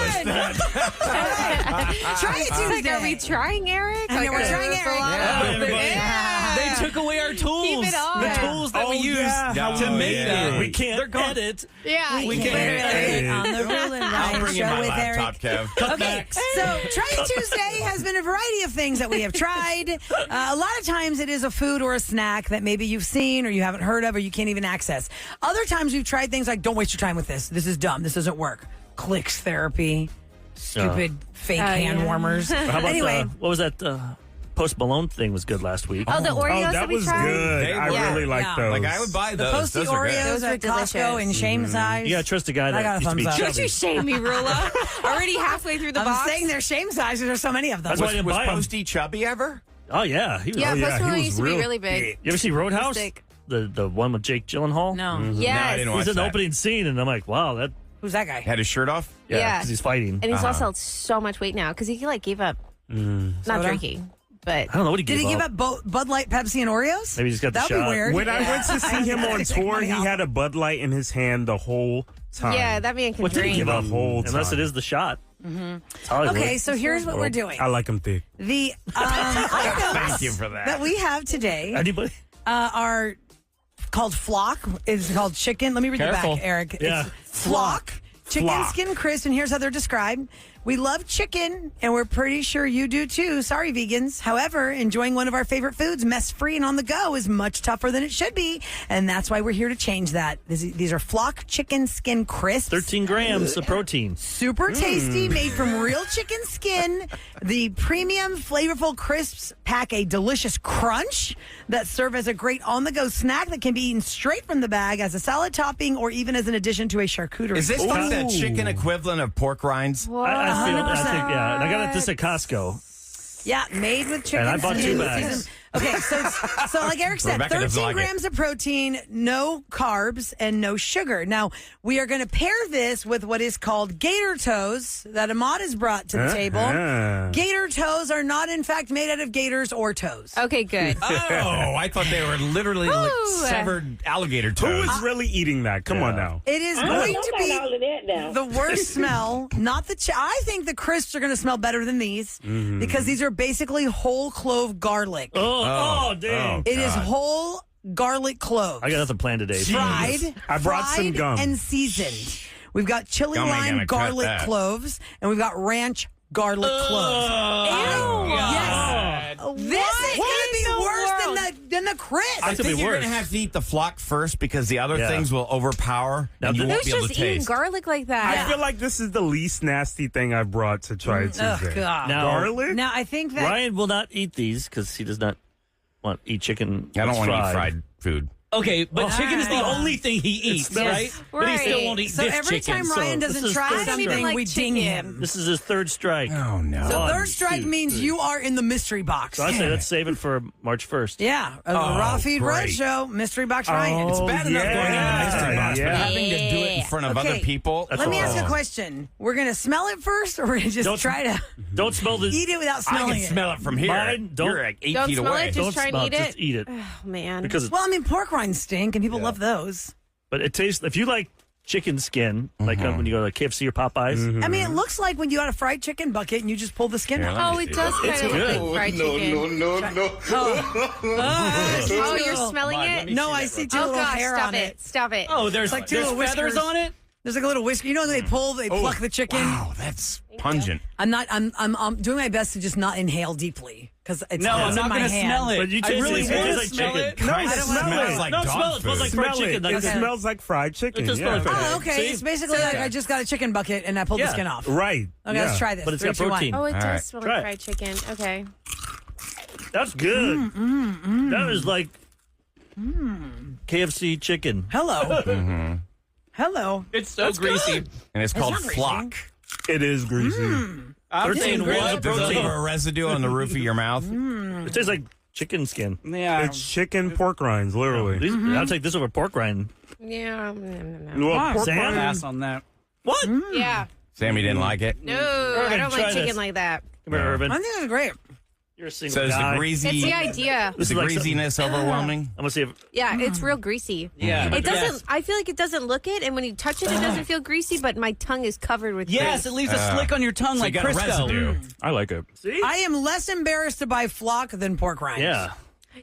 accomplished that. Try it Tuesday. Like, are we trying, Eric? I know, we're trying Eric. They took away our tools. Keep it on. The tools that we use to make it. We can't edit. Yeah. We can't edit. On the Real and Ryan Bring in show my with laptop, Eric. Kev. Okay, so Try It Tuesday has been a variety of things that we have tried. A lot of times it is a food or a snack that maybe you've seen or you haven't heard of or you can't even access. Other times we've tried things like, don't waste your time with this. This is dumb. This doesn't work. Clicks therapy, stupid fake hand warmers. How about Anyway. what was that? Post Malone thing was good last week. Oh, the Oreos that we was tried? good. I really like those. Like, I would buy The those. Posty Those are good. Oreos Those at are Costco delicious. in shame size. You gotta trust a guy I got that a used to be thumbs up. Don't you chubby. shame me, Rula. Already halfway through the I'm box. saying they're shame size because there's so many of them. That's why I didn't Was buy 'em. Posty chubby ever? Oh yeah, he was. Yeah, Oh, yeah, Post he Malone was used to be real really big. You ever see Roadhouse? Sick. The one with Jake Gyllenhaal. No. No, I Yes. didn't He's watch in the that. opening scene, and I'm like, wow, that Who's that guy? Had his shirt off? Yeah. because he's fighting. And he's also so much weight now because he like gave up not Soda? drinking, but I don't know what he Did gave he give up. up Bud Light, Pepsi, and Oreos? Maybe he's got the That'd be shot. weird. When I went to see him on Take tour, money he off. had a Bud Light in his hand the whole time. yeah, that man can What did he drink. give The up? whole Unless time. it is the shot. It's Hollywood. Okay, so here's what we're doing. I like him thick. The items Thank you for that. that we have today Anybody? are called flock. It's called chicken. Let me read Careful. the back, Eric. Yeah. It's flock. Chicken Flock. skin crisp, and here's how they're described. We love chicken, and we're pretty sure you do too. Sorry, vegans. However, enjoying one of our favorite foods, mess-free and on the go, is much tougher than it should be, and that's why we're here to change that. These are flock chicken skin crisps. 13 grams of protein. Super tasty, made from real chicken skin. The premium flavorful crisps pack a delicious crunch that serve as a great on-the-go snack that can be eaten straight from the bag as a salad topping or even as an addition to a charcuterie. Is this like the chicken equivalent of pork rinds? I think, 100%. yeah. And I got this at Costco. Yeah, made with chicken. And I bought 2 skin. bags. Okay, so like Eric said, Rebecca doesn't 13 like it. grams of protein, no carbs, and no sugar. Now, we are going to pair this with what is called Gator toes that Ahmad has brought to the table. Gator toes are not, in fact, made out of gators or toes. Okay, good. Oh, I thought they were literally like Ooh. severed alligator Who toes. is really eating that? Come on now. It is going to be the worst smell, not the I think the crisps are going to smell better than these because these are basically whole clove garlic. Oh, dang. It is whole garlic cloves. I got nothing planned today. fried, I brought some fried gum. and seasoned. We've got chili Gum ain't lime gonna cut garlic that. cloves, and we've got ranch garlic cloves. Yes. This is going to be worse than the crisp. I It's gonna think be you're worse. going to have to eat the flock first because the other Yeah. things will overpower Now, and you won't Who's be able just to eating taste. garlic like that? I feel like this is the least nasty thing I've brought to try Tuesday. Oh, God. Now, Garlic? Now, I think that Ryan will not eat these because he does not want to eat chicken. I don't that's want to eat fried food. Okay, but chicken is the only thing he eats, smells- right? But he still won't eat so this every chicken. time Ryan so doesn't this is try third something, strike. like we ding chicken. him. This is his 3rd strike. Oh, no. So One, third strike 2, means 3. you are in the mystery box. So I say let's save it for March 1st. Yeah, the Raw Feed Red great. Show, Mystery Box Ryan. It's bad enough going into the mystery box, yeah. but having to do it in front of Okay. other people. Let me ask all. a question. We're going to smell it first, or we're going to just Don't- try to Don't smell the. eat it without I smelling can smell it from here. Mine, don't- You're like 8 Don't feet smell away. it, Don't just try and smell eat it. it. Just eat it Oh, man. because it's. Well, I mean, pork rinds stink, and people love those. But it tastes. If you like chicken skin, like when you go to KFC or Popeyes, I mean, it looks like when you got a fried chicken bucket and you just pull the skin Yeah, off. Oh, it does kind of look good. like fried chicken. Oh, you're smelling it? No, I see two Oh, little gosh, hair stop on it. it. Stop it. Oh, there's like two there's little feathers whiskers. on it? There's like a little whisker. You know, they pluck the chicken. Wow, that's pungent. I'm doing my best to just not inhale deeply because it's No, I'm in not my going to hand. smell it. But you I taste really it. It want tastes to like smell chicken. it. No, I don't smell wanna- it. like no, dog smell it. It smells like food. fried Smell chicken. it. It Okay. smells like fried chicken. It does yeah. smell like fried Oh, okay. See? It's basically like I just got a chicken bucket and I pulled the Yeah. skin off. Right. Okay, let's try this. But it's 3, got 2, 1. protein. Oh, it does right. smell Try like it. fried chicken. Okay. That's good. That is like KFC chicken. Hello. Hello. It's so greasy. And it's called not greasy. flock. It is greasy. I'm 13 saying grams what? of Does it protein. leave a residue on the roof of your mouth? It tastes like chicken skin. Yeah. It's chicken pork rinds, literally. I'll take this over pork rind. Yeah. Well, pork Sam? rind- Pass on that. What? Yeah. Sammy didn't like it. No, I don't try like chicken this. like that. Come here, Irvin. I think it's great. You're a single So is guy. the greasy? It's the idea. Is the greasiness overwhelming? I'm gonna see if Yeah, it's real greasy. Yeah. It doesn't. I feel like it doesn't look it, and when you touch it, it doesn't feel greasy. But my tongue is covered with Yes, grease. it leaves a slick on your tongue So like you got a Crisco. residue. I like it. See? I am less embarrassed to buy flock than pork rinds. Yeah.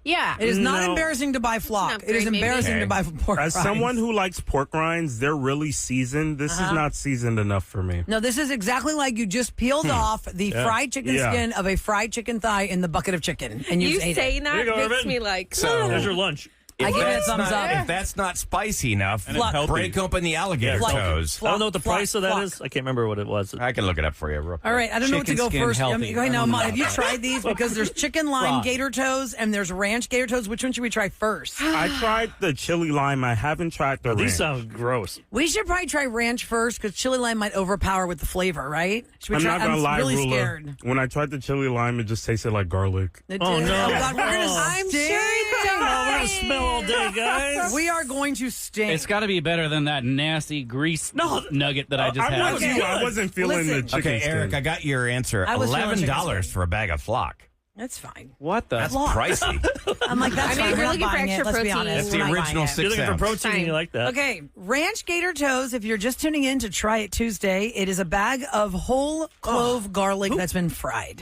Yeah. It is not No. embarrassing to buy flock. Not It is very, maybe. embarrassing Okay. to buy pork As rinds. someone who likes pork rinds, they're really seasoned. This is not seasoned enough for me. No, this is exactly like you just peeled off the fried chicken Yeah. skin of a fried chicken thigh in the bucket of chicken, and you You just ate it. saying that Here you go, makes Irvin. me like. So There's your lunch. I give it a that's thumbs not, up. if that's not spicy enough, healthy. break open the alligator Flock. toes. I don't know what the Flock, price of that flock. is. I can't remember what it was. I can look it up for you real quick. All right, I don't know what to Chicken go skin first. healthy. Okay, now, I don't know have you about tried these? Because there's chicken lime Frog. gator toes and there's ranch gator toes. Which one should we try first? I tried the chili lime. I haven't tried the These ranch. sound gross. We should probably try ranch first because chili lime might overpower with the flavor, right? Should we I'm try? not gonna lie, really Rula. scared. When I tried the chili lime, it just tasted like garlic. It Oh, did. no. God, we're gonna I'm stink. sure it Oh, we're gonna smell all day, guys. We are going to stink. It's got to be better than that nasty grease nugget that I just I'm had. with you. I wasn't feeling the Listen. chicken Okay, Eric, skin. I got your answer. I was feeling chicken $11 skin. for a bag of flock. That's fine. What the? That's Flock. pricey. I'm like, that's I mean, fine. if We're you're not looking for buying it. extra Let's be protein, honest. That's the We're not original buying it. six You're looking for ounce. protein, you like that. Okay, ranch gator toes. If you're just tuning in to try it Tuesday, it is a bag of whole clove garlic that's been fried.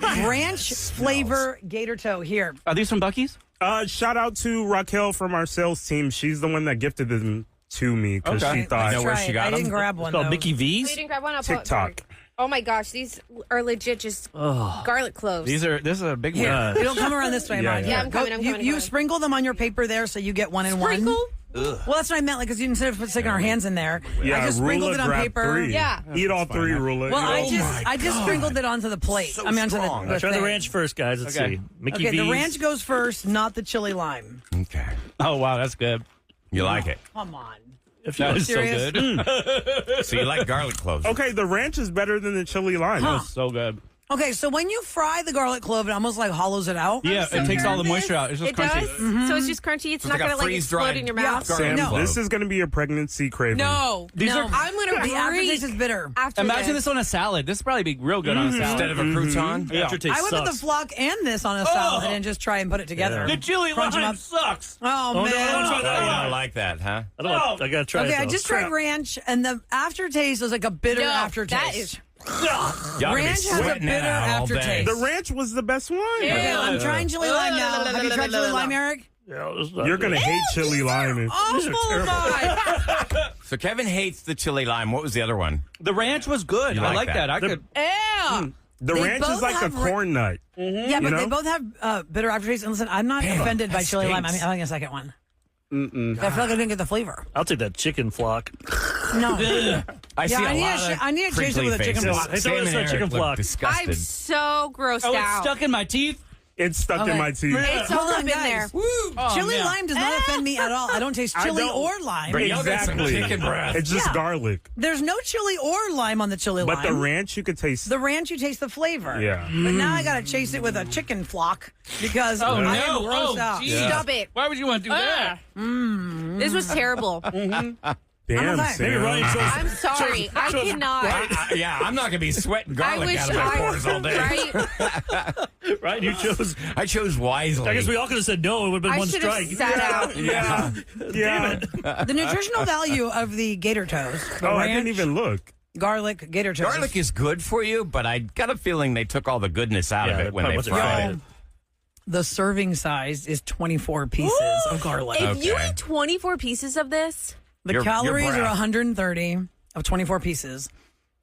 Ranch flavor gator toe. Here, Are these from Buc-ee's? Shout out to Raquel from our sales team. She's the one that gifted them to me because Okay. she I thought know where try she it. got I didn't them. grab one. It's called though. Mickey Oh, you V's. didn't grab one? I'll pull it TikTok. forward. Oh my gosh, these are legit just garlic cloves. This is a big Here, one. it'll come around this way, Yeah, Mom. yeah. Yeah, I'm coming, I'm You, coming, you coming. sprinkle them on your paper there, so you get one in Sprinkle? one. Well, that's what I meant. Like, because instead of sticking our hands in there, Yeah, I just sprinkled Rula it on grabbed paper. 3. Yeah. Eat all 3, Rula. Well, Eat all- I just sprinkled it onto the plate. So I mean, onto strong. the Try the thing. ranch first, guys. Let's Okay. see. Mickey Okay, V's. the ranch goes first, not the chili lime. Okay. Oh wow, that's good. You like it. Come on. If you That was so Serious? good. So you like garlic cloves. Okay, the ranch is better than the chili lime. That was so good. Okay, so when you fry the garlic clove, it almost like hollows it out. Yeah, it takes all the moisture out. It's just It crunchy. does? So it's just crunchy. It's So it's not like a going to like freeze-dried- explode in your Yeah. mouth? Garlic Sam, No. clove. this is going to be a pregnancy craving. No. These no. are- I'm going to The aftertaste is bitter. after Imagine this. this on a salad. This would probably be real good on a salad. Instead of a crouton. Yeah. Aftertaste I would put the sucks. flock and this on a salad and just try and put it together. The chili Crunch 'em lime up. sucks. Oh, Oh, man. no, Oh, you don't like that, huh? I don't know. I gotta try Okay, it. I though. just tried ranch, and the aftertaste was like a bitter No, aftertaste. that is- Y'all gonna be Ranch has a sweating that bitter out all day. aftertaste. The ranch was the best one. Okay, I'm trying chili lime now. Have you tried chili lime, Eric? Yeah, it's not You're going to good. hate chili lime. Oh, my. So Kevin hates the chili lime. What was the other one? The ranch was good. You I like like that? that. I could. Yeah. The They ranch is both like a have corn nut. Yeah, but know? they both have bitter aftertaste. And listen, I'm not Damn, offended by that chili lime. I stinks. mean, I like a second one. I feel like I didn't get the flavor. I'll take that chicken flock. No. I see I a need lot to of I need to chase it crinkly with a chicken faces. block. Hey, Sam throw and us that Eric chicken look block. disgusted. I'm so grossed Oh, it's out. stuck in my teeth. It's stuck Okay. in my teeth. It's all Hold up on, in guys. there. Oh, Chili man. lime does not offend me at all. I don't taste I chili don't- or lime. But y'all got some Exactly. chicken breath. It's just Yeah. garlic. There's no chili or lime on the chili But lime. the ranch, you could taste. The ranch, you taste the flavor. Yeah. But now I got to chase it with a chicken flock because I am no. grossed Oh, out. geez. Stop it. Why would you want to do that? This was terrible. Damn, okay. Maybe Sam. Ryan chose. I'm sorry. I cannot. Yeah, I'm not going to be sweating I garlic wish out of my pores all day. Right? Right? You chose. I chose wisely. I guess we all could have said no. It would have been I one should have strike. sat out. Yeah. Yeah. The nutritional value of the gator toes. the Oh, I ranch, didn't even look. garlic gator toes. Garlic is good for you, but I got a feeling they took all the goodness out Yeah, of it when probably they wasn't fried fried. it. The serving size is 24 pieces of garlic. If you Okay. eat 24 pieces of this, The Your calories are breath. 130 of 24 pieces.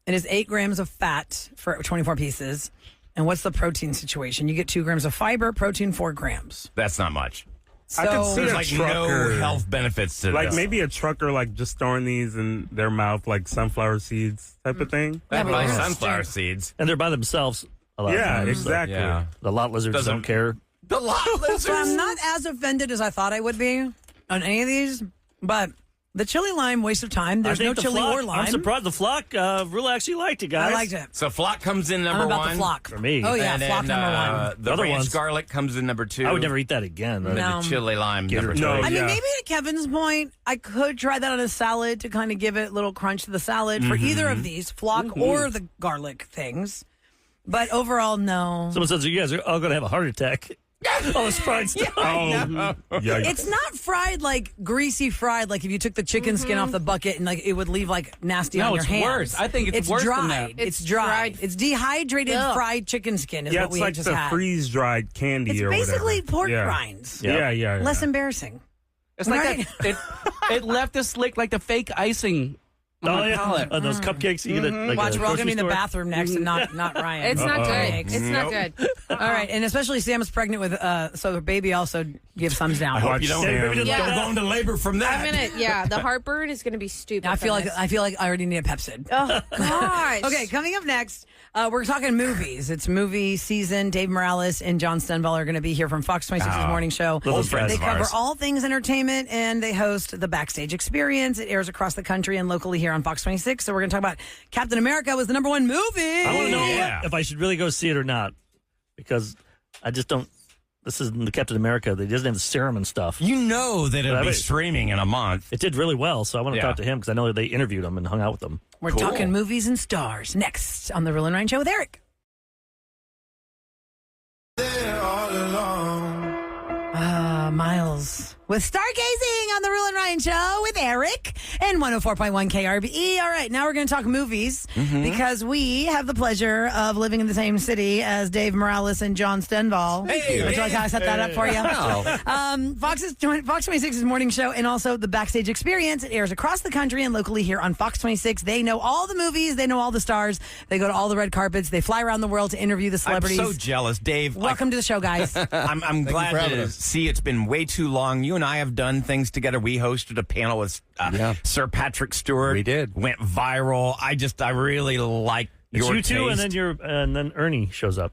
It is 8 grams of fat for 24 pieces. And what's the protein situation? You get 2 grams of fiber, protein 4 grams. That's not much. So I could see There's a like trucker, no health benefits to like this. maybe a trucker like just throwing these in their mouth like sunflower seeds type of thing. That but buy you're gonna sunflower stink. seeds. And they're by themselves a lot of Yeah, times. exactly. Yeah. The lot lizards Doesn't- don't care. The lot lizards. So I'm not as offended as I thought I would be on any of these, but the chili lime, waste of time. There's I no think the chili flock, or lime. I'm surprised the flock really actually liked it, guys. I liked it. So flock comes in I'm number about one. the flock. For me. Oh, yeah, And flock then, number one. The Other ranch ones. garlic comes in number 2. I would never eat that again. And then No. the chili lime Gator number 3. No, I mean, yeah. maybe to Kevin's point, I could try that on a salad to kind of give it a little crunch to the salad for either of these, flock or the garlic things. But overall, no. Someone says you guys are all going to have a heart attack. All this fried stuff. Yeah. It's not fried like greasy fried, like if you took the chicken skin off the bucket and like it would leave like nasty on your hands. No, it's worse. I think it's worse dry. than that. It's dry. It's dehydrated fried chicken skin is what it's we like just the had. freeze-dried candy It's or basically whatever. pork Yeah. rinds. Yeah. Less embarrassing. It's like Right. that. It left a slick like the fake icing. On my palate. Those cupcakes you get at like Watch, a we're all grocery gonna be in the store. bathroom next and not Ryan. It's not good. Thanks. It's not good. All right, and especially Sam's pregnant with, so the baby also gives thumbs down. I hope you don't, Yeah. Don't go into labor from that. I'm gonna, the heartburn is gonna be stupid. I feel from like this. I already need a Pepsid. Oh gosh. Okay, coming up next, we're talking movies. It's movie season. Dave Morales and John Stenvall are going to be here from Fox 26's morning show. Old friends They of cover ours. all things entertainment, and they host the Bakcstage Experience. It airs across the country and locally here on Fox 26. So we're going to talk about Captain America was the #1 movie. I want to know Yeah. if I should really go see it or not, because I just don't. This is the Captain America. They doesn't have the serum and stuff. You know that it'll be streaming in a month. It did really well, so I want to talk to him because I know they interviewed him and hung out with them. We're talking movies and stars next on the Real and Ryan Show with Eric. Miles with Stargazing on the Real and Ryan Show with Eric and 104.1 KRBE. All right, now we're going to talk movies because we have the pleasure of living in the same city as Dave Morales and John Stenvall. Hey, would you like how I set that up for you? Fox 26's morning show and also the Bakcstage Experience. It airs across the country and locally here on Fox 26. They know all the movies. They know all the stars. They go to all the red carpets. They fly around the world to interview the celebrities. I'm so jealous, Dave. Welcome to the show, guys. I'm glad to see it's been way too long. You and I have done things together. We hosted a panel with Sir Patrick Stewart. We did. Went viral. I really like It's your you two, taste. and then Ernie shows up,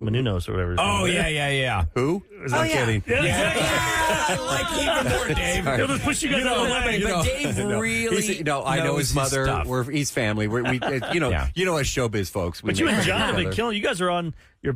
Menunos or whatever. Oh yeah. Who? Oh, yeah. Kidding. I like even more, Dave. He'll just push you guys out of the way. But Dave really. I know his mother. stuff. He's family. We you know Yeah. us showbiz folks. But you and John have been killing. You guys are on your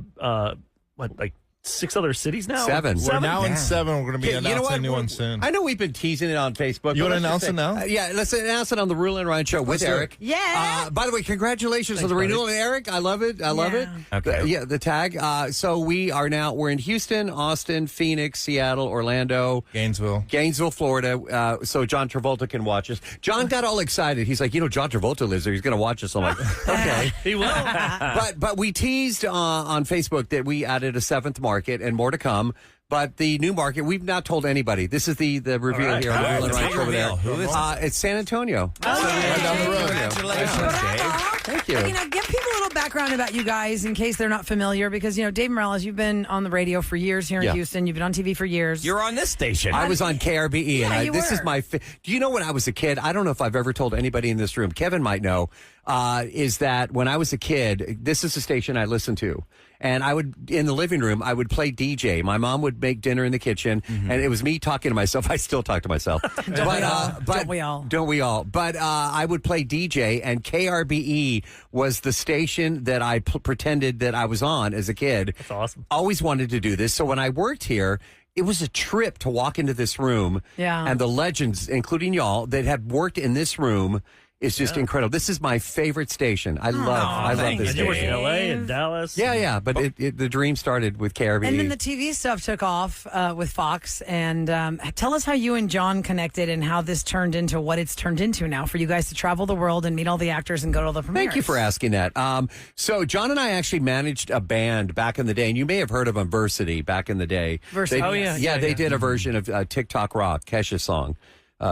like 6 other cities now. 7. We're now in 7. We're going to be You know announcing what? a new one soon. I know we've been teasing it on Facebook. You but wanna let's just announce it say- now? yeah, let's announce it on the Real and Ryan Show with do it. Eric. Yeah. By the way, congratulations on the buddy. renewal, Eric. I love it. I love it. Okay. The tag. So we're in Houston, Austin, Phoenix, Seattle, Orlando, Gainesville, Florida. So John Travolta can watch us. John got all excited. He's like, John Travolta lives there. He's going to watch us. I'm like, okay. He will. But we teased on Facebook that we added a 7th market and more to come. But the new market, we've not told anybody. This is the reveal right. here on the Real and Ryan Show over there. Who is It's San Antonio. Right down the road. Congratulations, Dave. Thank you. Give people a little background about you guys in case they're not familiar, because Dave Morales, you've been on the radio for years here in Houston. You've been on TV for years. You're on this station. I was on KRBE, Yeah, and you this is were. my. Do you know when I was a kid? I don't know if I've ever told anybody in this room. Kevin might know. Is that when I was a kid? This is the station I listened to, and I would in the living room. I would play DJ. My mom would make dinner in the kitchen, and it was me talking to myself. I still talk to myself. Don't we all? Don't we all? But I would play DJ, and KRBE was the station that I pretended that I was on as a kid. That's awesome. Always wanted to do this. So when I worked here, it was a trip to walk into this room. Yeah. And the legends, including y'all, that have worked in this room is just incredible. This is my favorite station. I love this And you worked in station. LA and Dallas. Yeah. But the dream started with KRBE. And then the TV stuff took off with Fox. And tell us how you and John connected and how this turned into what it's turned into now for you guys to travel the world and meet all the actors and go to all the premieres. Thank you for asking that. So John and I actually managed a band back in the day, and you may have heard of them, Versity, back in the day. Versity, They did a version of TikTok Rock, Kesha's song.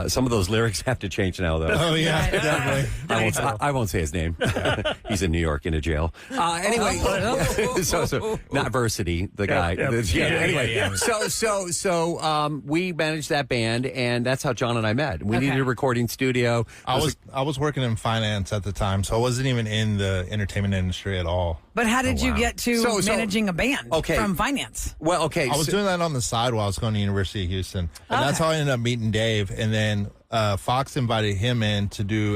Some of those lyrics have to change now, though. Oh, yeah, definitely. I won't say his name. He's in New York in a jail. Anyway, so not Versity, the guy. Anyway, so we managed that band, and that's how John and I met. We needed a recording studio. I was working in finance at the time, so I wasn't even in the entertainment industry at all. But how did you get to So- managing a band from finance? Well, okay. I was doing that on the side while I was going to University of Houston, and that's how I ended up meeting Dave. And then Fox invited him in to do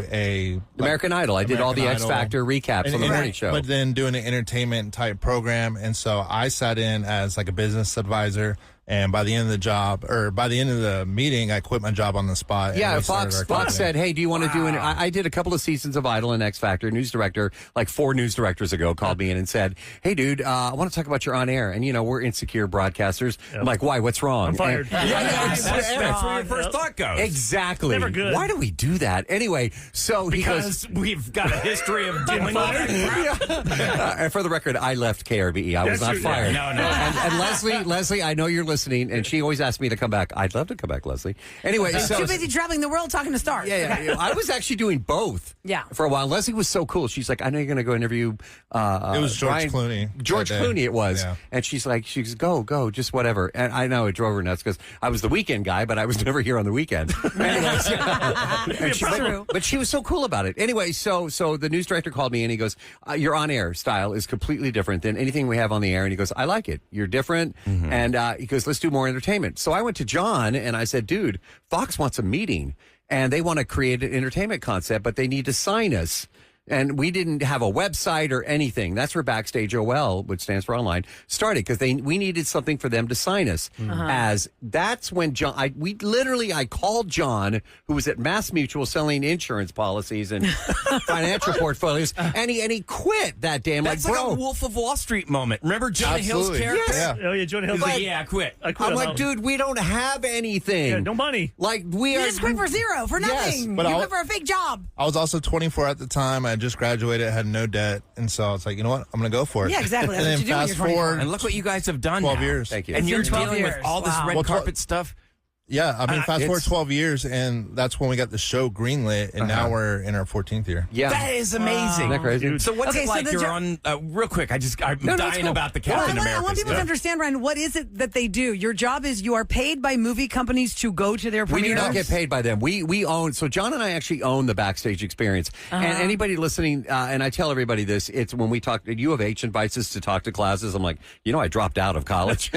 American Idol. I did all the X Idol. Factor recaps on the morning show. But then doing an entertainment type program, and so I sat in as like a business advisor. And by the end of the meeting, I quit my job on the spot. And Yeah, we started our Fox company. said, "Hey, do you want to do an?" I did a couple of seasons of Idol and X Factor. News director, like 4 news directors ago, called me in and said, "Hey, dude, I want to talk about your on air." And we're insecure broadcasters. I'm like, "Why? What's wrong?" I'm fired. That's where your first thought goes. Exactly. Never good. Why do we do that anyway? So he goes. Because we've got a history of doing that. And for the record, I left KRBE. I was not fired. No. And Leslie, I know you're listening, and she always asked me to come back. I'd love to come back, Leslie. Anyway, so Too busy traveling the world talking to stars. yeah. I was actually doing both. Yeah. For a while. Leslie was so cool. She's like, I know you're going to go interview. It was George Clooney. George that day. Clooney, it was. Yeah. And she's like, go, just whatever. And I know it drove her nuts because I was the weekend guy, but I was never here on the weekend. Anyways, but she was so cool about it. Anyway, so the news director called me and he goes, your on-air style is completely different than anything we have on the air. And he goes, I like it. You're different. Mm-hmm. And he goes, let's do more entertainment. So I went to John and I said, dude, Fox wants a meeting and they want to create an entertainment concept, but they need to sign us. And we didn't have a website or anything. That's where Bakcstage OL, which stands for online, started because we needed something for them to sign us. As that's when John, I called John, who was at Mass Mutual selling insurance policies and financial portfolios, and he quit that day. I'm That's like, like bro, a Wolf of Wall Street moment. Remember Jonah Hill's Absolutely. character? Yes. Yeah. Oh, yeah, Jonah Hill. He's like, yeah, I quit. I quit I'm on like, that one. dude, we don't have anything. Yeah, no money. Like we You are just quit for zero, for nothing. but you I'll- quit for a fake job. I was also 24 at the time. I had just graduated, had no debt, and so I was like, you know what? I'm going to go for it. Yeah, exactly. And That's then what you do when fast you're 24. forward, And look what you guys have done 12 now. years. Thank you. And It's you're been 12 dealing with years. all this Wow. red Well, carpet stuff. Yeah, I mean, fast forward it's- 12 years, and that's when we got the show greenlit, and now we're in our 14th year. Yeah. That is amazing. Isn't that crazy? Dude. So what's Okay, it so like? the You're jo- on real quick. I'm no, it's dying cool. about the Well, Captain I America want people to stuff. understand, Ryan, what is it that they do? Your job is you are paid by movie companies to go to their We premieres. do not get paid by them. We own. So John and I actually own the Backstage experience. And anybody listening, and I tell everybody this, it's when we talk. U of H invites us to talk to classes. I'm like, I dropped out of college.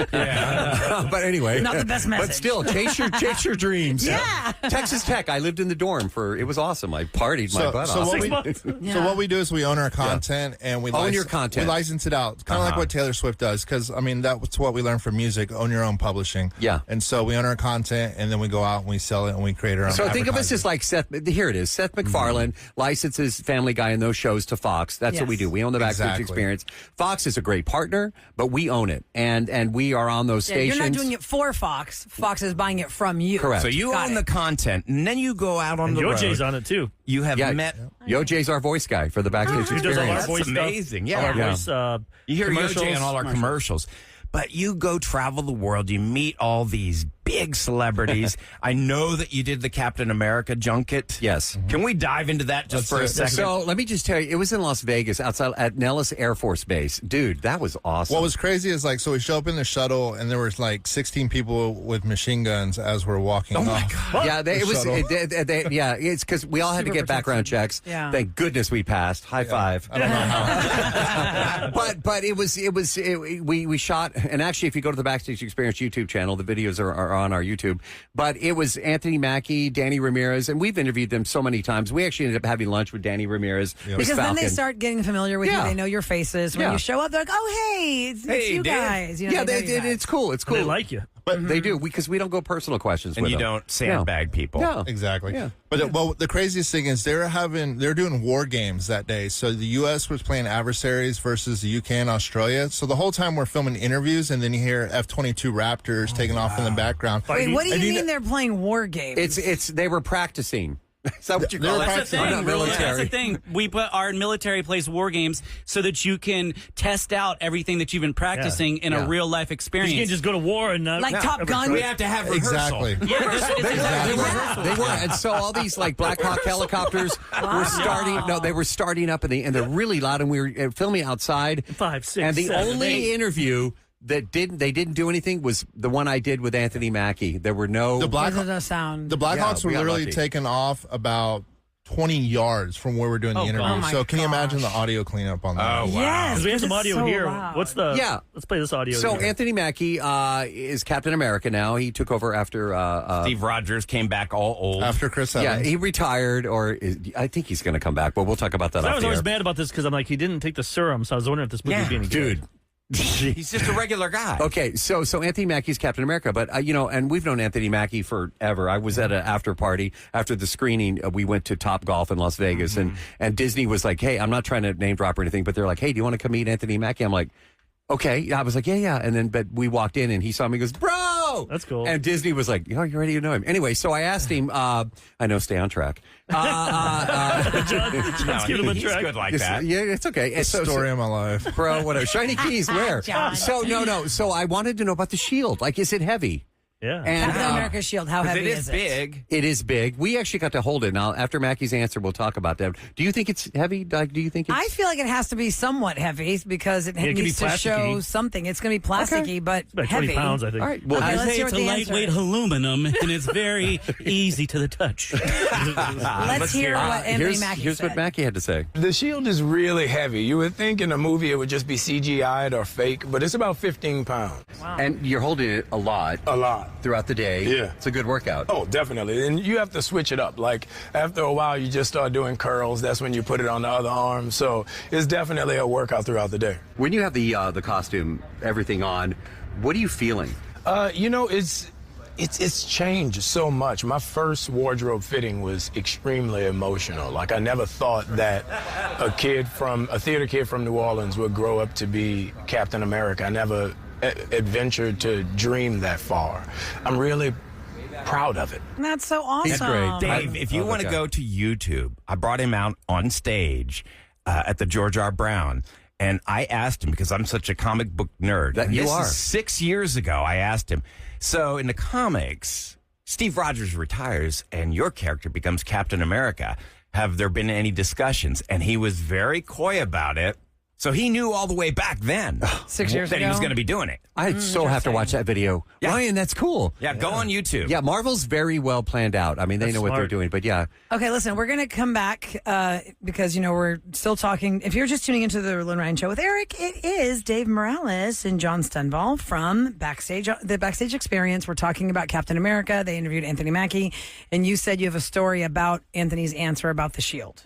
But anyway, Not the best message. But still, chase your dreams. Yeah. Texas Tech. I lived in the dorm it was awesome. I partied my butt off. So what we do is we own our content, and we Own your content. We license it out, kind of like what Taylor Swift does. Because I mean, that's what we learned from music: own your own publishing. Yeah. And so we own our content, and then we go out and we sell it, and we create our own. So think of us advertising. as like Seth. Here it is. Seth MacFarlane licenses Family Guy and those shows to Fox. That's what we Yes. do. We own the Backstage Exactly. experience. Fox is a great partner, but we own it, and we are on those Yeah, stations. you're not doing it for Fox. Fox is buying it from you. Correct. So you Got own it. the content, and then you go out on And the road. Jay's on it too. You have Yeah. met. Yo Jay's our voice guy for the Backstage He does all our experience. voice stuff. amazing. Yeah. All our Yeah. voice, You hear commercials. Yoj on all our commercials. But you go travel the world. You meet all these big celebrities. I know that you did the Captain America junket. Yes. Can we dive into that just for a second? So let me just tell you, it was in Las Vegas, outside at Nellis Air Force Base. Dude, that was awesome. What was crazy is so we show up in the shuttle, and there was 16 people with machine guns as we're walking off. my God. Yeah, The shuttle. it's because we all had to Super get background protection. checks. Yeah. Thank goodness we passed. High five. I don't know how. But we shot, and actually, if you go to the Backstage Experience YouTube channel, the videos are on our YouTube. But it was Anthony Mackie, Danny Ramirez, and we've interviewed them so many times. We actually ended up having lunch with Danny Ramirez. Miss Because then they Falcon. start getting familiar with Yeah. you. They know your faces. When Yeah. you show up, they're like, "Oh, hey, it's you Dave. guys." You know, Yeah, they know you guys. it's cool. It's cool. They like you. But They do because we don't go personal questions and with you them. don't sandbag people. No. Exactly. Yeah. But the craziest thing is they're doing war games that day. So the U.S. was playing adversaries versus the U.K. and Australia. So the whole time we're filming interviews, and then you hear F-22 Raptors taking off in the background. Wait, what do you And mean they're playing war games? It's they were practicing. Is that what you They call were it? That's the practicing. thing. I'm not Yeah, military. that's the thing. We put our military plays war games so that you can test out everything that you've been practicing in Yeah. a real life You experience. can't just go to war and not Like Top Gun? We have to have rehearsal. Exactly. They were, and so all these Black Hawk helicopters were starting. No, they were starting up, and they're really loud. And we were filming outside. 5, 6, and the 7, only 8. interview that they didn't do anything was the one I did with Anthony Mackie. There were no The Black What does that sound? The Blackhawks Yeah, we were got literally lucky. taken off about 20 yards from where we're doing the Oh, interview. God. Oh, my so can you imagine the gosh. audio cleanup on that? Oh, wow. Yes, Because we have some it's audio so here. loud. What's the? Yeah. Let's play this audio. So here. Anthony Mackie is Captain America now. He took over after. Steve Rogers came back all old. After Chris Yeah, Evans. he retired, I think he's going to come back. But we'll talk about that. I off was the always air. mad about this because I'm like, he didn't take the serum, so I was wondering if this movie was being Dude, He's just a regular guy. Okay, so Anthony Mackie's Captain America, but and we've known Anthony Mackie forever. I was at an after party after the screening. We went to Top Golf in Las Vegas, and Disney was like, "Hey, I'm not trying to name drop or anything, but they're like, hey, do you want to come meet Anthony Mackie?" I'm like, "Okay." I was like, "Yeah." And then, but we walked in, and he saw me. He goes, "Bro, that's cool." And Disney was like, "Oh, you already know him." Anyway, so I asked him. I know, stay on track. John's giving him a He's track. good like that. Yeah, it's okay. The story of my life. Bro, whatever. Shiny keys, where? John. So, no. So I wanted to know about the shield. Like, is it heavy? Yeah. And, Captain America's shield, how heavy It is it? big. It is big. We actually got to hold it. Now, after Mackie's answer, we'll talk about that. Do you think it's heavy? Like, do you think it's... I feel like it has to be somewhat heavy because it it can needs be to show plasticky. something. It's going to be plasticky, but It's about heavy. 20 pounds, I think. All right. Well, Okay, I let's say hear it's what a the lightweight answer is. aluminum, and it's very easy to the touch. Let's hear what Anthony Mackie here's said. what Mackie had to say. The shield is really heavy. You would think in a movie it would just be CGI'd or fake, but it's about 15 pounds. And you're holding it a lot A lot. throughout the day. Yeah. It's a good workout. Oh, definitely. And you have to switch it up. Like, after a while, you just start doing curls. That's when you put it on the other arm. So it's definitely a workout throughout the day. When you have the costume, everything on, what are you feeling? It's changed so much. My first wardrobe fitting was extremely emotional. Like, I never thought that a theater kid from New Orleans would grow up to be Captain America. I never adventured to dream that far. I'm really proud of it. That's so awesome. He's great. Dave, if you want to go to YouTube, I brought him out on stage at the George R. Brown. And I asked him, because I'm such a comic book nerd. That and you this are. is 6 years ago, I asked him. So in the comics, Steve Rogers retires and your character becomes Captain America. Have there been any discussions? And he was very coy about it. So he knew all the way back then 6 years that ago. he was going to be doing it. I so have to watch that video. Yeah. Ryan, that's cool. Yeah, go on YouTube. Yeah, Marvel's very well planned out. I mean, they That's know what they're smart. doing. But yeah, Okay, listen, we're going to come back because, we're still talking. If you're just tuning into the Lynn Ryan Show with Eric, it is Dave Morales and John Stenvall from Backstage, the Backstage Experience. We're talking about Captain America. They interviewed Anthony Mackie, and you said you have a story about Anthony's answer about the shield.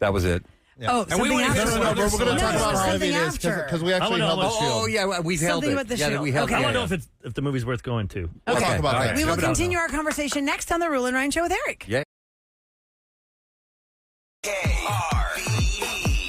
that was it. Oh, And we something wanna after. hear No, but we're going to talk about how heavy it is after. because we actually I held wanna the know- shield. Oh, yeah, we've held Something it. about the yeah, shield. we held Okay. I it. want to know if the movie's worth going to. We'll Okay. talk about that. We will Check it out. continue our conversation next on the Lynn Ryan Show with Eric. Yeah.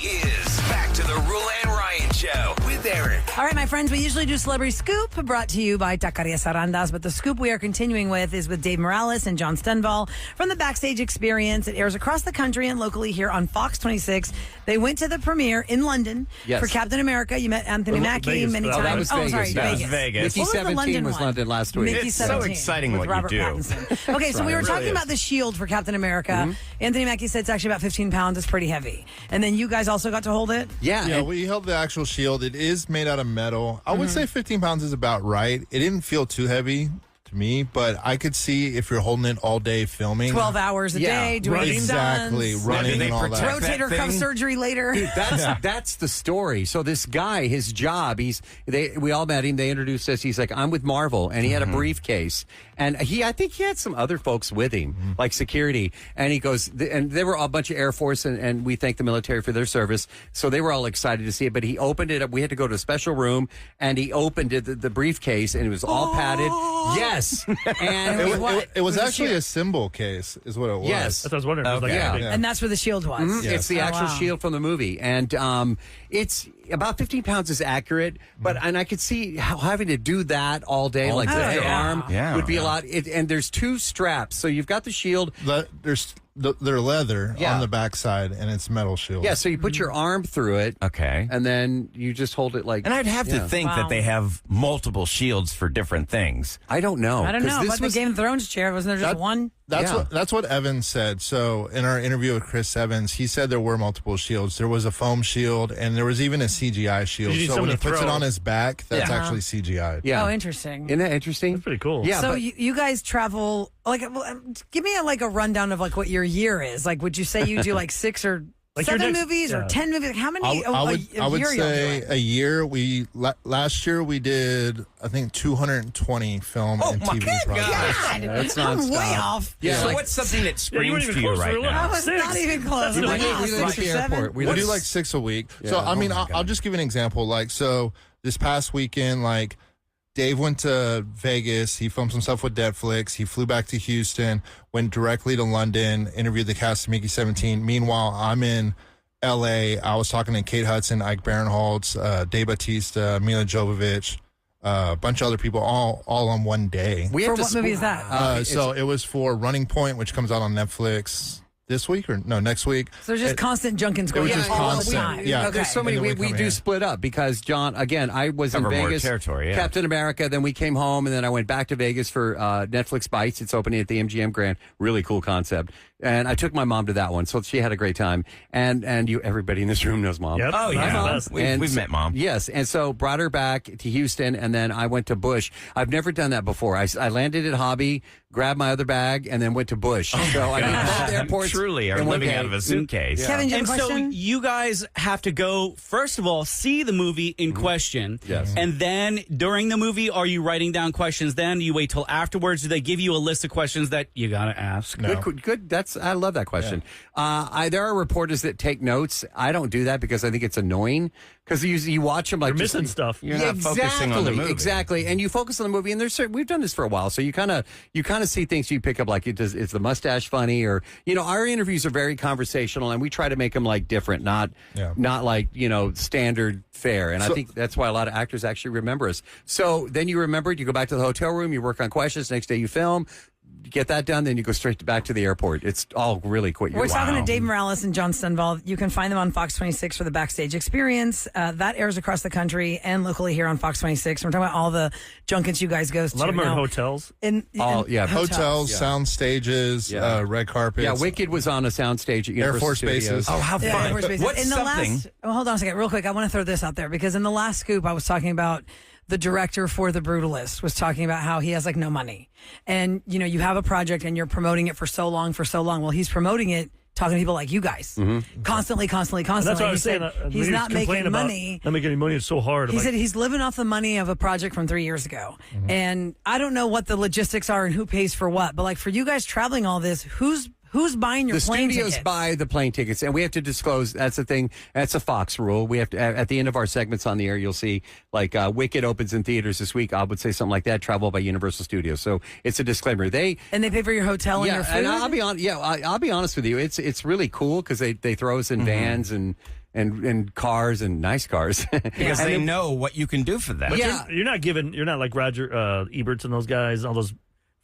is back to the Rule and Ryan Show with Eric. All right, my friends, we usually do Celebrity Scoop, brought to you by Taqueria Sarandas, but the scoop we are continuing with is with Dave Morales and John Stenvall from the Backstage Experience. It airs across the country and locally here on Fox 26. They went to the premiere in London Yes. for Captain America. You met Anthony Mackie Vegas, many but times. that was oh, Vegas. sorry, That was Vegas. Vegas. Mickey What was the 17 London was one? London last week. Mickey It's so 17 exciting with what you Robert do. Pattinson. Okay, so we were talking about the shield for Captain America. Anthony Mackie said it's actually about 15 pounds. It's pretty heavy. And then you guys also got to hold it? Yeah. Yeah, and- we held the actual shield. It is made out of metal. I would say 15 pounds is about right. It didn't feel too heavy to me, but I could see if you're holding it all day filming. 12 hours a Yeah, day, doing Exactly, stunts. running They and all protect that. Rotator that cuff thing. surgery later. Dude, that's the story. So this guy, his job, we all met him. They introduced us. He's like, I'm with Marvel, and he had a briefcase, and I think he had some other folks with him, like security. And he goes, and they were all a bunch of Air Force, and we thank the military for their service. So they were all excited to see it. But he opened it up. We had to go to a special room, and he opened it, the briefcase, and it was all padded. Yes, and It was a actually shield. a symbol case, is what it was. Yes. That's what I was wondering. It was like, Okay. yeah. Yeah. And that's where the shield was. It's the Oh, actual wow. shield from the movie, and it's about 15 pounds is accurate. But and I could see how having to do that all day, All like day. lift your Yeah. arm, Yeah. would be a lot. And there's two straps, so you've got the shield. They're leather Yeah. on the backside, and it's metal shield. Yeah, so you put your arm through it, Okay. and then you just hold it like. And I'd have to Yeah. think Wow. that they have multiple shields for different things. I don't know. I don't 'cause know. This But was, the Game of Thrones chair, wasn't there just That- one? Yeah. That's what Evans said. So in our interview with Chris Evans, he said there were multiple shields. There was a foam shield, and there was even a CGI shield. You need So when someone he to puts it throw. on his back, that's Yeah. actually CGI. yeah. Oh, interesting. Isn't that interesting? That's pretty cool. Yeah, so but you guys travel give me a rundown of what your year is. Like, would you say you do 6 or Like your 7 next- movies or yeah. 10 movies? How many? I would year y'all say doing? a year. Last year we did, I think, 220 film and my TV God. projects. that's I'm way nonstop. off. Yeah, so like- what's something that Yeah, you screams weren't even to you close. right We're now? I was Six. not even close. That's I'm like, the wow, we 6 live or at the 7? airport. We do 6 a week. So I mean, I'll just give you an example. So this past weekend, like, Dave went to Vegas. He filmed some stuff with Netflix. He flew back to Houston, went directly to London, interviewed the cast of Mickey 17. Meanwhile, I'm in L.A. I was talking to Kate Hudson, Ike Barinholtz, Dave Bautista, Mila Jovovich, a bunch of other people, all on one day. For what movie is that? So it was for Running Point, which comes out on Netflix this week or no, next week. So there's just constant Junkins going was on just all the constant. time. Yeah. Okay. There's so many. And then We come do here. split up because, John, again, I was Cover in more Vegas. territory, yeah. Captain America. Then we came home, and then I went back to Vegas for Netflix Bites. It's opening at the MGM Grand. Really cool concept. And I took my mom to that one, so she had a great time. And everybody in this room knows Mom. Yep. Oh, Hi, yeah. Mom. We've met Mom. Yes, and so brought her back to Houston, and then I went to Bush. I've never done that before. I landed at Hobby, grabbed my other bag, and then went to Bush. So I did both airports. Truly are in one living day. out of a suitcase. Kevin, do you And have a so question? you guys have to go, first of all, see the movie in question. Yes. And then during the movie, are you writing down questions then? Do you wait till afterwards? Do they give you a list of questions that you got to ask? No. Good. I love that question. There are reporters that take notes. I don't do that because I think it's annoying. Because you watch them like You're missing stuff. You're not focusing on the movie. Exactly, and you focus on the movie. And we've done this for a while, so you kind of see things you pick up. Like, is the mustache funny? Or our interviews are very conversational, and we try to make them like different, not like standard fare. And I think that's why a lot of actors actually remember us. So then you remember it. You go back to the hotel room. You work on questions. Next day you film. Get that done, then you go straight back to the airport. It's all really quick. We're talking to Dave Morales and John Stenvall. You can find them on Fox 26 for the Backstage Experience. That airs across the country and locally here on Fox 26. We're talking about all the junkets you guys go to. A lot of them are in now. hotels. Hotels, sound stages, red carpets. Yeah, Wicked was on a soundstage at Air Universal Force Studios. bases. Oh, how Yeah, Air fun. Force Bases. What's in the something? hold on a second, real quick. I want to throw this out there because in the last scoop, I was talking about the director for The Brutalist was talking about how he has like no money. And, you have a project and you're promoting it for so long. Well, he's promoting it, talking to people like you guys constantly. And that's what I He was saying. said he's not making money. Not making any money. It's so hard. He said he's living off the money of a project from 3 years ago. And I don't know what the logistics are and who pays for what, but like for you guys traveling all this, who's buying your The plane studios tickets? buy the plane tickets, and we have to disclose. That's the thing. That's a Fox rule. We have to at the end of our segments on the air. You'll see like Wicked opens in theaters this week. I would say something like that. Travel by Universal Studios. So it's a disclaimer. They pay for your hotel and your food. And I'll be on. Yeah, I'll be honest with you. It's really cool because they throw us in vans and cars and nice cars Because they know what you can do for them. But you're not like Roger Eberts and those guys, all those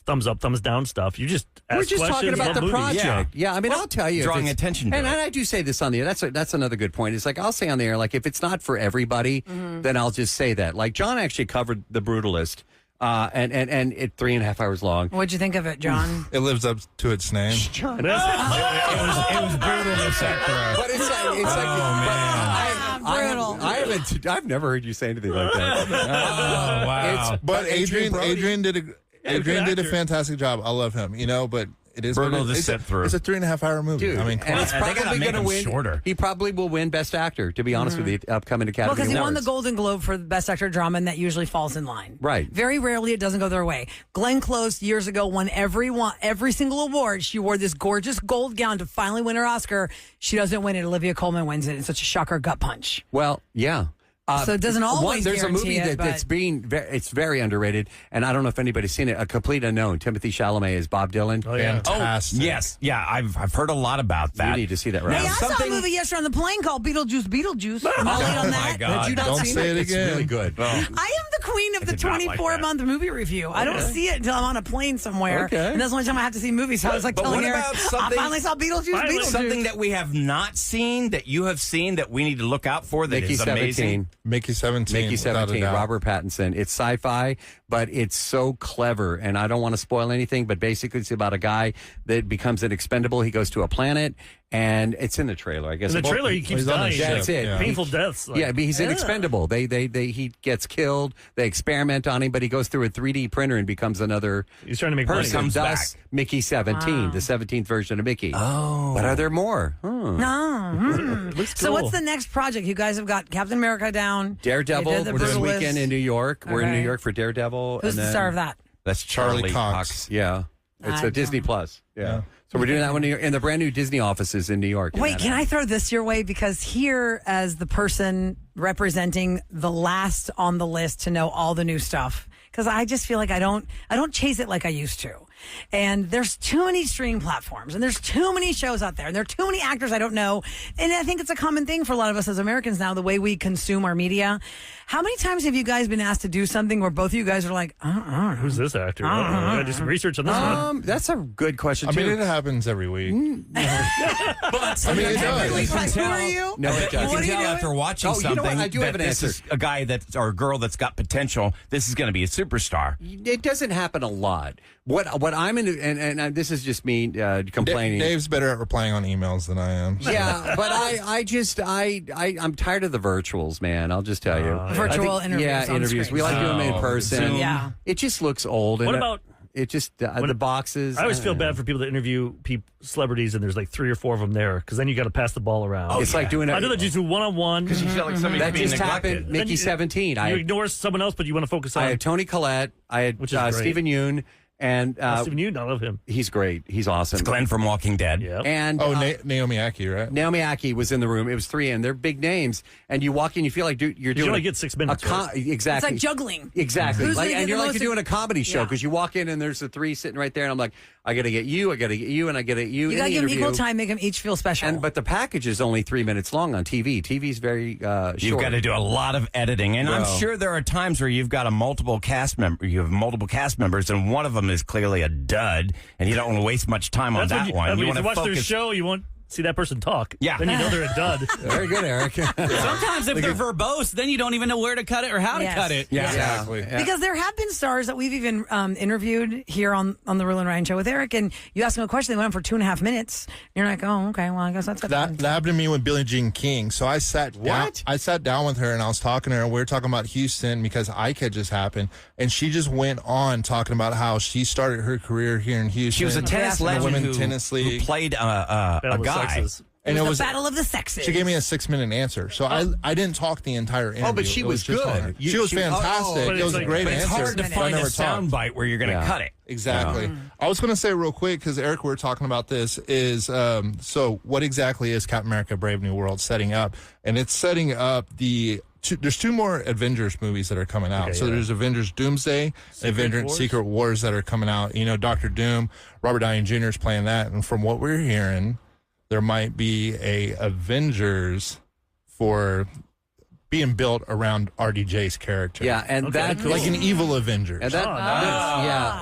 thumbs up, thumbs down stuff. You just ask We're just talking questions about the movies. project. Yeah, I mean, I'll tell you. Drawing if it's- attention to and it. I do say this on the air. That's another good point. It's like, I'll say on the air, like, if it's not for everybody, then I'll just say that. Like, John actually covered The Brutalist, and it 3.5 hours long. What'd you think of it, John? It lives up to its name. It is. It was brutal to set through. But it's like, I've never heard you say anything like that. Oh, wow. But Adrian did a actor. fantastic job. I love him, but it is Brutal what it to is. sit through. It's a 3.5 hour movie. Dude, I mean, and it's They gotta probably make going to them win. shorter. He probably will win Best Actor, to be honest with you, the upcoming Academy Well, because he won the Awards. Golden Globe for the Best Actor Drama, and that usually falls in line. Right. Very rarely it doesn't go their way. Glenn Close years ago won every single award. She wore this gorgeous gold gown to finally win her Oscar. She doesn't win it. Olivia Colman wins it. It's such a shocker gut punch. Well, yeah. So it doesn't always There's a guarantee movie it, that's but- it's very underrated, and I don't know if anybody's seen it. A Complete Unknown. Timothy Chalamet is Bob Dylan. Oh, yeah. fantastic. Yes. Yeah, I've heard a lot about that. You need to see that, right? Hey, I saw a something- movie yesterday on the plane called Beetlejuice. Am I late on Oh, that? my God. Did you not Don't see say it? it It's again. really good. I am the queen of the did not like 24-month movie review. I don't see it until I'm on a plane somewhere. Okay. And that's the only time I have to see movies. So I was like But telling what Eric, about I something- finally saw Beetlejuice. Something that we have not seen that you have seen that we need to look out for that Mickey is 17. amazing. Mickey 17. Mickey without a 17, doubt. Robert Pattinson. It's sci-fi, but it's so clever, and I don't want to spoil anything, but basically it's about a guy that becomes an expendable. He goes to a planet, and it's in the trailer, I guess. In the trailer, he keeps He's on a dying. ship, That's it. yeah. Painful deaths. Like, Yeah, but he's an expendable. He gets killed. They experiment on him, but he goes through a 3D printer and becomes another He's trying to make money. person. Comes Thus, back. Mickey 17, the 17th version of Mickey. Oh. But are there more? Looks So cool. what's the next project? You guys have got Captain America down. Daredevil. They did the We're this Brutalist. weekend in New York. We're in Okay. New York for Daredevil. Who's and the then- star of that? That's Charlie Charlie Cox. Cox. Yeah. It's I a Disney don't- Plus. Yeah. So we're doing that one in the brand new Disney offices in New York. Wait, can I throw this your way? Because here, as the person representing the last on the list to know all the new stuff, because I just feel like I don't chase it like I used to. And there's too many streaming platforms, and there's too many shows out there, and there are too many actors I don't know. And I think it's a common thing for a lot of us as Americans now, the way we consume our media. How many times have you guys been asked to do something where both of you guys are like, who's this actor? I gotta do some research on this one. That's a good question, I too. mean, it happens every week. But I mean, it does. like, who are you? No, it You doesn't. can tell after watching Oh, you know something what? I do have that an this answer. is a guy or a girl that's got potential. This is going to be a superstar. It doesn't happen a lot. What I'm into, and this is just me complaining. Dave's better at replying on emails than I am. Yeah, but I'm tired of the virtuals, man. I'll just tell you. Virtual I think- interviews Yeah, on interviews. screen. We like doing them in person. Zoom. Yeah. It just looks old. What and about- it? Just the boxes. I always feel bad for people that interview celebrities, and there's like 3 or 4 of them there, because then you got to pass the ball around. It's like doing I know that you do one-on-one. Because you feel like somebody's that being just neglected. happened. Mickey 17. You ignore someone else, but you want to focus on. I had Tony Collette. I had Which is great. Stephen Yoon, and Stephen Yeun, I love him. he's great. He's awesome. It's Glenn from Walking Dead. Yeah. And Naomi Aki, right? Naomi Aki was in the room. It was 3, and they're big names. And you walk in, you feel like you're doing. only get 6 minutes, right? Exactly. It's like juggling. Exactly. Who's gonna And get you're the like most- you're doing a comedy show Yeah. because you walk in and there's the 3 sitting right there, and I'm like, I got to get you, and I got to get you. You in got to the give them interview. equal time, make them each feel special. But the package is only 3 minutes long on TV. TV's very short. You've got to do a lot of editing, and I'm Well. sure there are times where you've got you have multiple cast members, and one of them is clearly a dud, and you don't want to waste much time on That's that one. You want to watch their focus. show, you won't see that person talk. Yeah. Then you know they're a dud. Very good, Eric. Sometimes if they're verbose, then you don't even know where to cut it or how Yes. to cut it. Yeah, exactly. Yeah. Because there have been stars that we've even interviewed here on the Rule and Ryan show with Eric, and you ask them a question, they went on for 2.5 minutes. You're like, oh, okay, well, I guess that's That happened to me with Billie Jean King. So I sat down. What? I sat down with her and I was talking to her. And we were talking about Houston because ICA had just happened, and she just went on talking about how she started her career here in Houston. She was a tennis in the legend women's tennis who league, played Battle a of the guy. Sexes. and it it was was. the battle of the sexes. She gave me a 6-minute answer, so I didn't talk the entire interview. but she It was just good. on her. You- she was she- fantastic. But It was it's a like- great But answer. it's hard to but I find a never talked. soundbite where you're going to Yeah. cut it. Exactly. I was going to say real quick because Eric, we were talking about this. Is so what exactly is Captain America: Brave New World setting up? And it's setting up there's 2 more Avengers movies that are coming out. Okay, So yeah. there's Avengers Doomsday, Avengers Wars? Secret Wars that are coming out. You know, Doctor Doom, Robert Downey Jr. is playing that, and from what we're hearing, there might be a Avengers for being built around RDJ's character. Yeah, and Okay, that cool. like an evil Avengers. And that,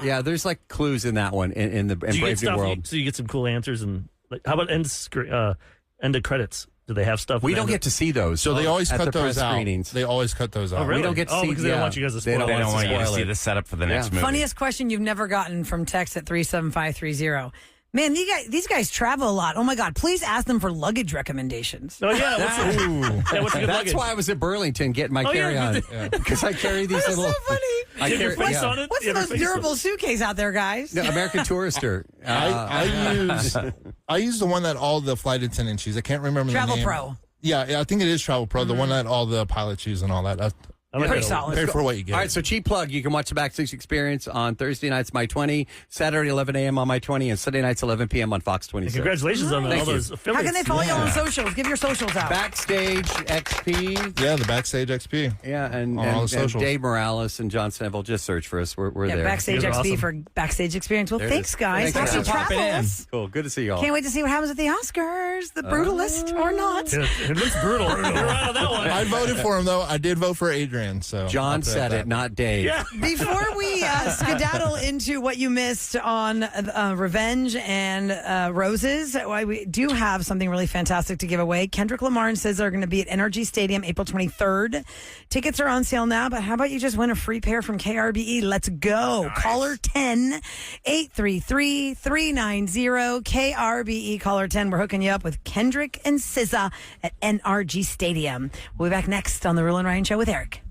yeah. There's like clues in that one in Do you get Brave New stuff? World. So you get some cool answers, and like, how about end of credits? Do they have stuff? We at the don't end get to see those. So they always at cut the those press out. screenings. They always cut those out. Oh, really? We don't get to see. because they don't want you guys to spoil They it. They don't don't want you to spoil see it. the setup for the next movie. Funniest question you've never gotten from text at 37530. Man, these guys travel a lot. Oh my God! Please ask them for luggage recommendations. Oh yeah, what's a good That's luggage? why I was at Burlington getting my Oh, yeah. carry-on because I carry these That's little. so funny. I You have your carry, face on it. What's You the have most your face durable suitcase out there, guys? No, American Tourister. I use the one that all the flight attendants use. I can't remember Travel the name. Pro. Yeah, I think it is Travel Pro, the one that all the pilots use and all that. I like Pretty that. solid. Pay for what you get. All right, so cheap plug. You can watch the Bakcstage Experience on Thursday nights, My 20, Saturday, 11 a.m. on My 20, and Sunday nights, 11 p.m. on Fox 26. Congratulations on Thank all you. those How affiliates. can they follow you on socials? Give your socials out. Backstage XP. Yeah, the Backstage XP. Yeah, and, On all the and socials. Dave Morales and John Seville. Just search for us. We're there. Backstage You guys are XP awesome. for Backstage Experience. Well, There it thanks, is. guys. Thanks, Happy guys. Popping in. travels. Cool. Good to see you all. Can't wait to see what happens at the Oscars. The Brutalist or not. It looks brutal. You're right on that one. I voted for him, though. I did vote for Adrian. So John said it, not Dave. Yeah. Before we skedaddle into what you missed on Revenge and Roses, we do have something really fantastic to give away. Kendrick Lamar and SZA are going to be at NRG Stadium April 23rd. Tickets are on sale now, but how about you just win a free pair from KRBE? Let's go. Nice. Caller 10-833-390-KRBE. Caller 10. We're hooking you up with Kendrick and SZA at NRG Stadium. We'll be back next on The Rule and Ryan Show with Eric.